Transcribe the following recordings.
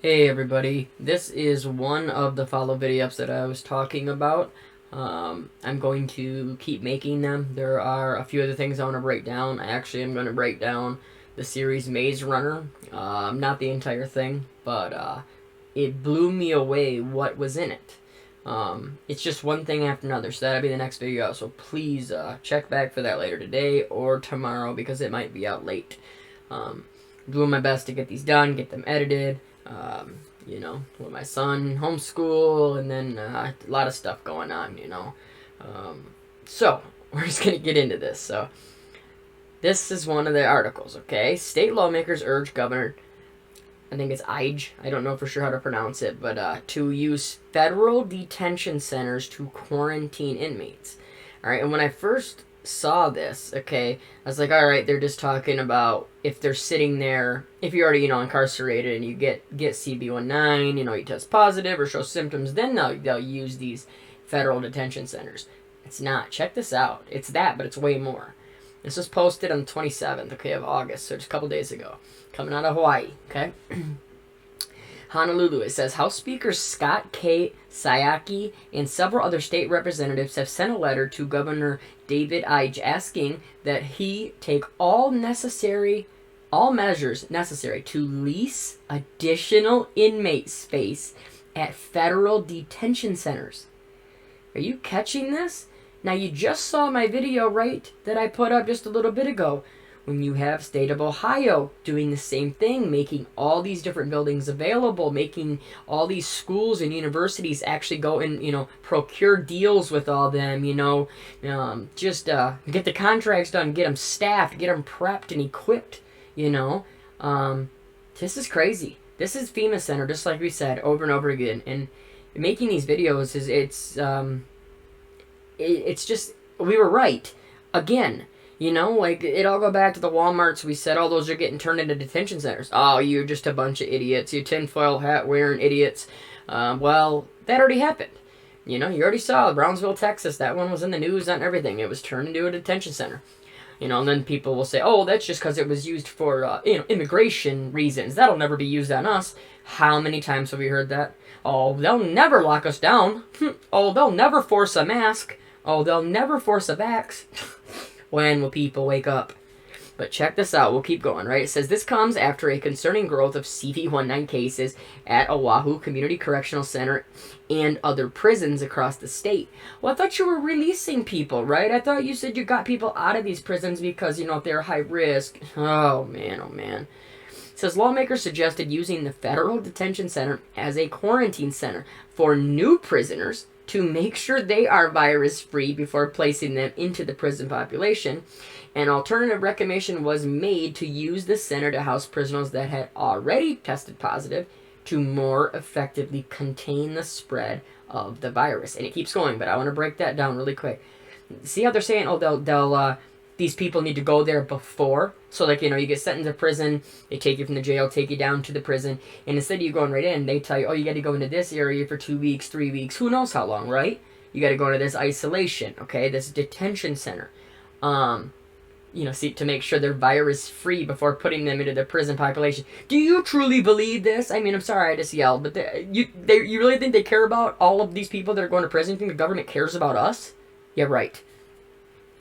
Hey everybody, this is one of the follow videos that I was talking about. I'm going to keep making them. There are a few other things I want to break down. I actually am going to break down the series Maze Runner. Not the entire thing, but it blew me away what was in it. It's just one thing after another, so that'll be the next video. So please check back for that later today or tomorrow because it might be out late. Doing my best to get these done, get them edited. With my son, homeschool, and then a lot of stuff going on. So, we're just going to get into this. So, this is one of the articles, okay? State lawmakers urge Governor, I think it's Ige, I don't know for sure how to pronounce it, but to use federal detention centers to quarantine inmates. Alright, and when I first saw this, okay, I was like, all right, they're just talking about if they're sitting there, if you're already, incarcerated and you get CB19, you test positive or show symptoms, then they'll use these federal detention centers. It's not. Check this out. It's that, but it's way more. This was posted on the 27th, okay, of August, so just a couple days ago, coming out of Hawaii, okay? Honolulu, it says, House Speaker Scott K. Sayaki and several other state representatives have sent a letter to Governor David Ige asking that he take all measures necessary to lease additional inmate space at federal detention centers. Are you catching this? Now, you just saw my video, right, that I put up just a little bit ago. When you have state of Ohio doing the same thing, making all these different buildings available, making all these schools and universities actually go and, procure deals with all them, just get the contracts done, get them staffed, get them prepped and equipped, This is crazy. This is FEMA Center, just like we said, over and over again. And making these videos, it's just, we were right. Again, it all go back to the Walmarts. We said, oh, those are getting turned into detention centers. Oh, you're just a bunch of idiots. You tinfoil hat wearing idiots. Well, that already happened. You already saw Brownsville, Texas. That one was in the news and everything. It was turned into a detention center. And then people will say, oh, that's just because it was used for, immigration reasons. That'll never be used on us. How many times have we heard that? Oh, they'll never lock us down. Oh, they'll never force a mask. Oh, they'll never force a vax. When will people wake up? But check this out. We'll keep going, right? It says, this comes after a concerning growth of CV19 cases at Oahu Community Correctional Center and other prisons across the state. Well, I thought you were releasing people, right? I thought you said you got people out of these prisons because, if they're high risk. Oh, man, oh, man. It says, lawmakers suggested using the federal detention center as a quarantine center for new prisoners to make sure they are virus-free before placing them into the prison population. An alternative recommendation was made to use the center to house prisoners that had already tested positive to more effectively contain the spread of the virus. And it keeps going, but I want to break that down really quick. See how they're saying, oh, these people need to go there before. So, you get sent into prison, they take you from the jail, take you down to the prison, and instead of you going right in, they tell you, oh, you got to go into this area for 2 weeks, 3 weeks, who knows how long, right? You got to go into this isolation, okay, this detention center, to make sure they're virus-free before putting them into the prison population. Do you truly believe this? I mean, I'm sorry I just yelled, but you really think they care about all of these people that are going to prison? You think the government cares about us? Yeah, right.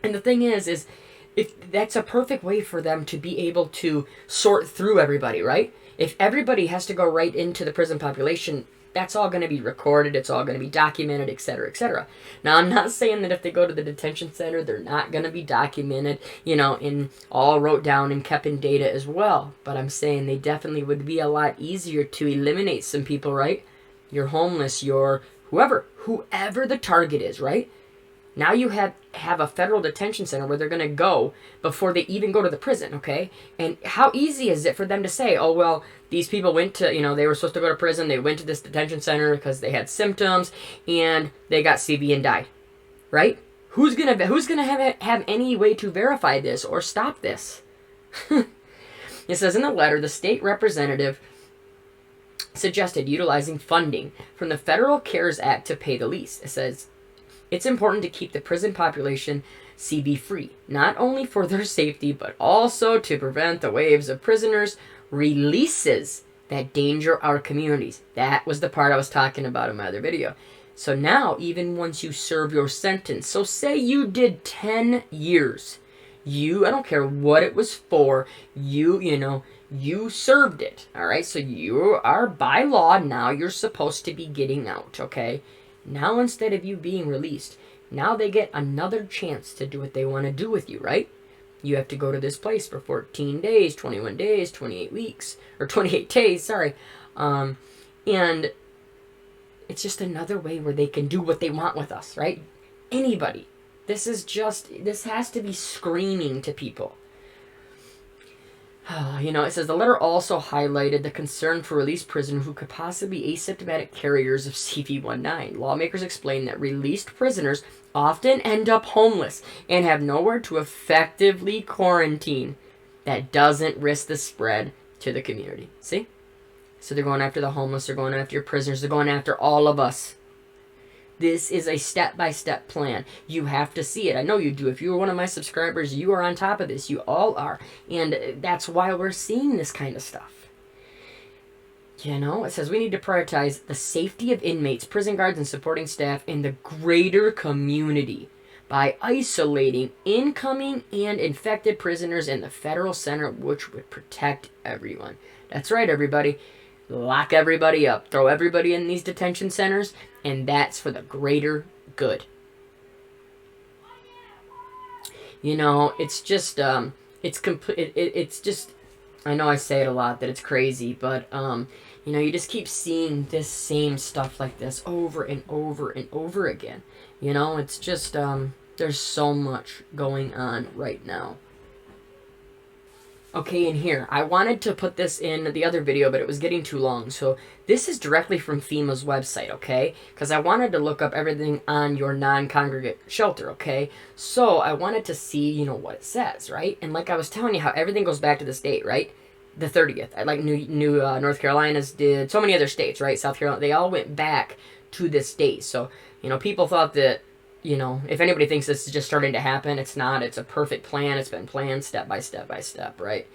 And the thing is if that's a perfect way for them to be able to sort through everybody, right? If everybody has to go right into the prison population, that's all going to be recorded, it's all going to be documented, etc., etc. Now, I'm not saying that if they go to the detention center, they're not going to be documented, and all wrote down and kept in data as well. But I'm saying they definitely would be a lot easier to eliminate some people, right? You're homeless, you're whoever the target is, right? Now you have a federal detention center where they're going to go before they even go to the prison, okay? And how easy is it for them to say, oh, well, these people went to, they were supposed to go to prison, they went to this detention center because they had symptoms, and they got CB and died, right? Who's gonna have any way to verify this or stop this? It says in the letter, the state representative suggested utilizing funding from the Federal CARES Act to pay the lease. It says, it's important to keep the prison population CB-free, not only for their safety, but also to prevent the waves of prisoners releases that endanger our communities. That was the part I was talking about in my other video. So now, even once you serve your sentence, so say you did 10 years, I don't care what it was for, you served it, all right? So you are, by law, now you're supposed to be getting out, okay? Now, instead of you being released, now they get another chance to do what they want to do with you, right? You have to go to this place for 14 days, 21 days, 28 weeks, or 28 days, sorry. And it's just another way where they can do what they want with us, right? Anybody. This has to be screaming to people. It says the letter also highlighted the concern for released prisoners who could possibly be asymptomatic carriers of CV-19. Lawmakers explained that released prisoners often end up homeless and have nowhere to effectively quarantine that doesn't risk the spread to the community. See? So they're going after the homeless, they're going after your prisoners, they're going after all of us. This is a step-by-step plan. You have to see it. I know you do. If you are one of my subscribers, you are on top of this. You all are. And that's why we're seeing this kind of stuff. It says we need to prioritize the safety of inmates, prison guards, and supporting staff in the greater community by isolating incoming and infected prisoners in the federal center, which would protect everyone. That's right, everybody. Lock everybody up. Throw everybody in these detention centers, and that's for the greater good. It's just, it's just, I know I say it a lot that it's crazy, but, you just keep seeing this same stuff like this over and over and over again. It's just, there's so much going on right now. Okay, in here, I wanted to put this in the other video, but it was getting too long. So this is directly from FEMA's website, okay? Because I wanted to look up everything on your non-congregate shelter, okay? So I wanted to see, what it says, right? And like I was telling you how everything goes back to the state, right? The 30th. Like North Carolina's did, so many other states, right? South Carolina, they all went back to this date. So, people thought that, if anybody thinks this is just starting to happen, it's not. It's a perfect plan. It's been planned step by step by step, right?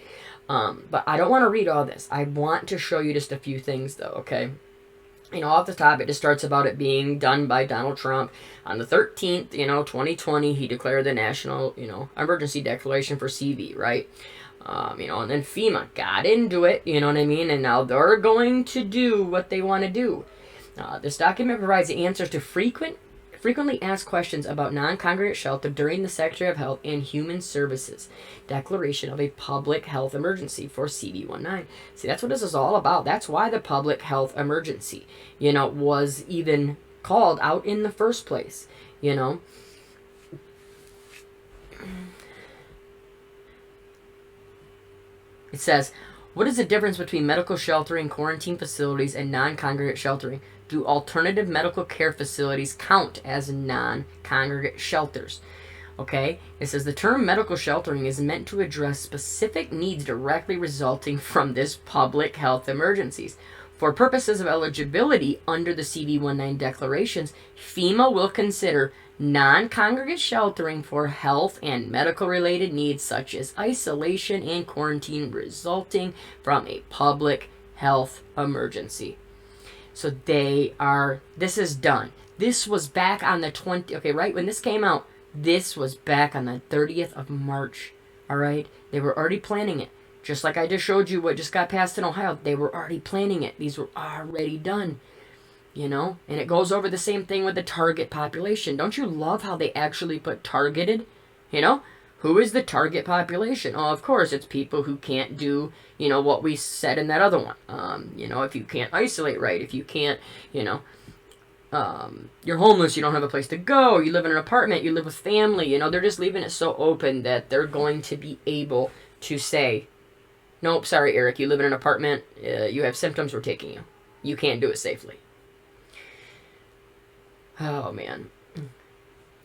But I don't want to read all this. I want to show you just a few things, though, okay? Off the top, it just starts about it being done by Donald Trump. On the 13th, 2020, he declared the national, emergency declaration for CV, right? And then FEMA got into it, you know what I mean? And now they're going to do what they want to do. This document provides answers to frequently asked questions about non-congregate shelter during the Secretary of Health and Human Services declaration of a public health emergency for CV-19. See, that's what this is all about. That's why the public health emergency, was even called out in the first place, It says, what is the difference between medical sheltering, quarantine facilities, and non-congregate sheltering? Do alternative medical care facilities count as non-congregate shelters? Okay, it says the term medical sheltering is meant to address specific needs directly resulting from this public health emergencies. For purposes of eligibility under the CV-19 declarations, FEMA will consider non-congregate sheltering for health and medical-related needs such as isolation and quarantine resulting from a public health emergency. So this is done. This was back on the 20th, okay, right when this came out, this was back on the 30th of March, all right? They were already planning it. Just like I just showed you what just got passed in Ohio, they were already planning it. These were already done, And it goes over the same thing with the target population. Don't you love how they actually put targeted, Who is the target population? Oh, of course, it's people who can't do, what we said in that other one. If you can't isolate right, if you can't, you're homeless, you don't have a place to go, you live in an apartment, you live with family, they're just leaving it so open that they're going to be able to say, nope, sorry, Eric, you live in an apartment, you have symptoms, we're taking you. You can't do it safely. Oh, man.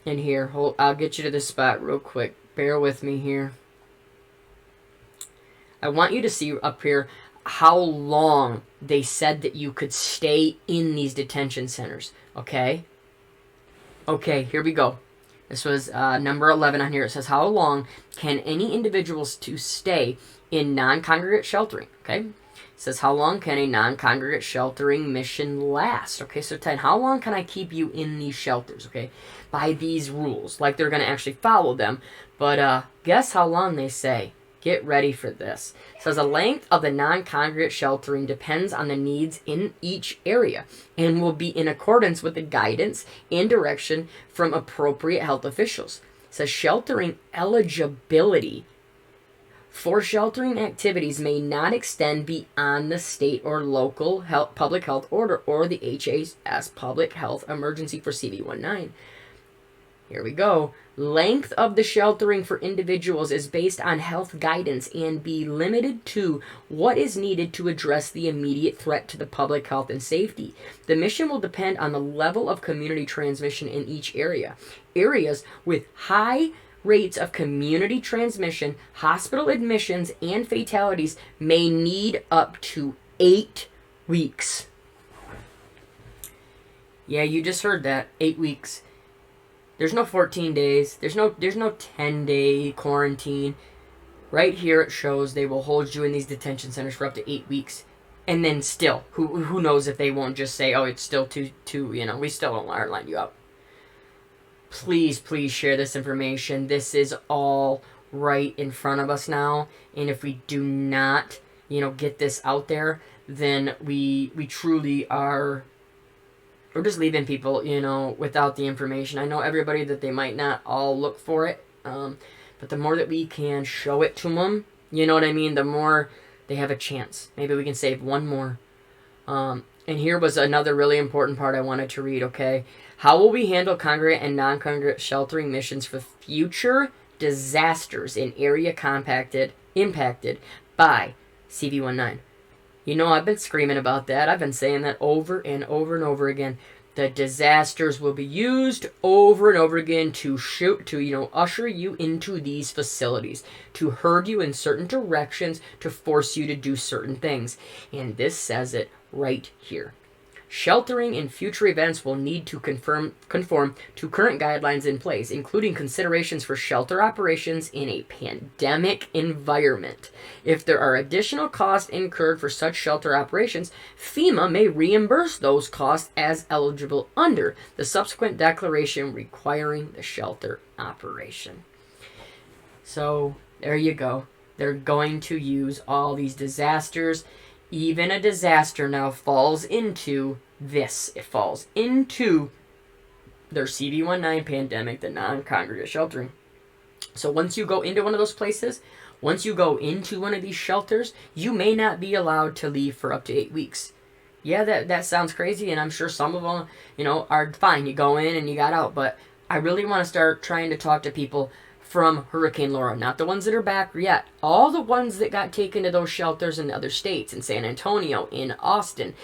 And here, I'll get you to this spot real quick. Bear with me here. I want you to see up here how long they said that you could stay in these detention centers. Okay? Okay, here we go. This was number 11 on here. It says, how long can any individuals to stay in non-congregate sheltering? Okay? says, how long can a non-congregate sheltering mission last? Okay, so 10, how long can I keep you in these shelters, okay, by these rules? Like, they're going to actually follow them. But guess how long they say. Get ready for this. It says the length of the non-congregate sheltering depends on the needs in each area and will be in accordance with the guidance and direction from appropriate health officials. It says sheltering eligibility for sheltering activities may not extend beyond the state or local public health order or the HHS public health emergency for CV19. Here we go. Length of the sheltering for individuals is based on health guidance and be limited to what is needed to address the immediate threat to the public health and safety. The mission will depend on the level of community transmission in each area. Areas with high rates of community transmission, hospital admissions, and fatalities may need up to 8 weeks. Yeah, you just heard that. 8 weeks. There's no 14 days. There's no 10-day quarantine. Right here it shows they will hold you in these detention centers for up to 8 weeks. And then still, who knows if they won't just say, oh, it's still too we still don't want to line you up. Please share this information. This is all right in front of us now. And if we do not, get this out there, then we truly are... We're just leaving people, without the information. I know everybody that they might not all look for it, but the more that we can show it to them, you know what I mean, the more they have a chance. Maybe we can save one more. And here was another really important part I wanted to read, okay? How will we handle congregate and non-congregate sheltering missions for future disasters in area impacted by CV19? I've been screaming about that. I've been saying that over and over and over again. The disasters will be used over and over again to usher you into these facilities, to herd you in certain directions, to force you to do certain things. And this says it right here. Sheltering in future events will need to conform to current guidelines in place, including considerations for shelter operations in a pandemic environment. If there are additional costs incurred for such shelter operations, FEMA may reimburse those costs as eligible under the subsequent declaration requiring the shelter operation. So, there you go. They're going to use all these disasters. Even a disaster now falls into this. It falls into their CV19 pandemic, the non-congregate sheltering. So once you go into one of those places, once you go into one of these shelters, you may not be allowed to leave for up to 8 weeks. Yeah, that sounds crazy, and I'm sure some of them, are fine. You go in and you got out, but I really want to start trying to talk to people from Hurricane Laura, not the ones that are back yet. All the ones that got taken to those shelters in other states, in San Antonio, in Austin,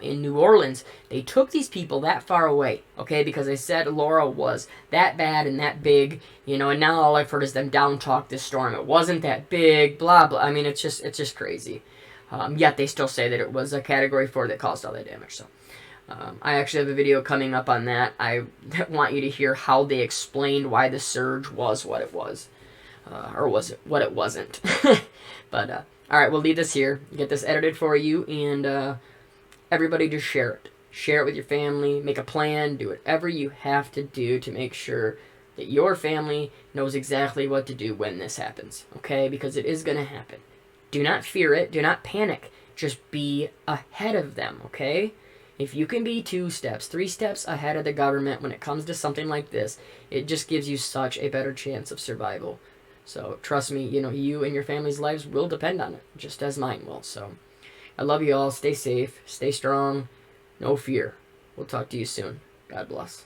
in New Orleans. They took these people that far away, okay, because they said Laura was that bad and that big, and now all I've heard is them down talk this storm. It wasn't that big, blah, blah. I mean, it's just crazy. Yet they still say that it was a Category 4 that caused all that damage, so... I actually have a video coming up on that. I want you to hear how they explained why the surge was what it was. Or was it what it wasn't. But, alright, we'll leave this here. Get this edited for you, and everybody just share it. Share it with your family. Make a plan. Do whatever you have to do to make sure that your family knows exactly what to do when this happens. Okay? Because it is going to happen. Do not fear it. Do not panic. Just be ahead of them, okay? If you can be 2 steps, 3 steps ahead of the government when it comes to something like this, it just gives you such a better chance of survival. So trust me, you and your family's lives will depend on it, just as mine will. So I love you all. Stay safe. Stay strong. No fear. We'll talk to you soon. God bless.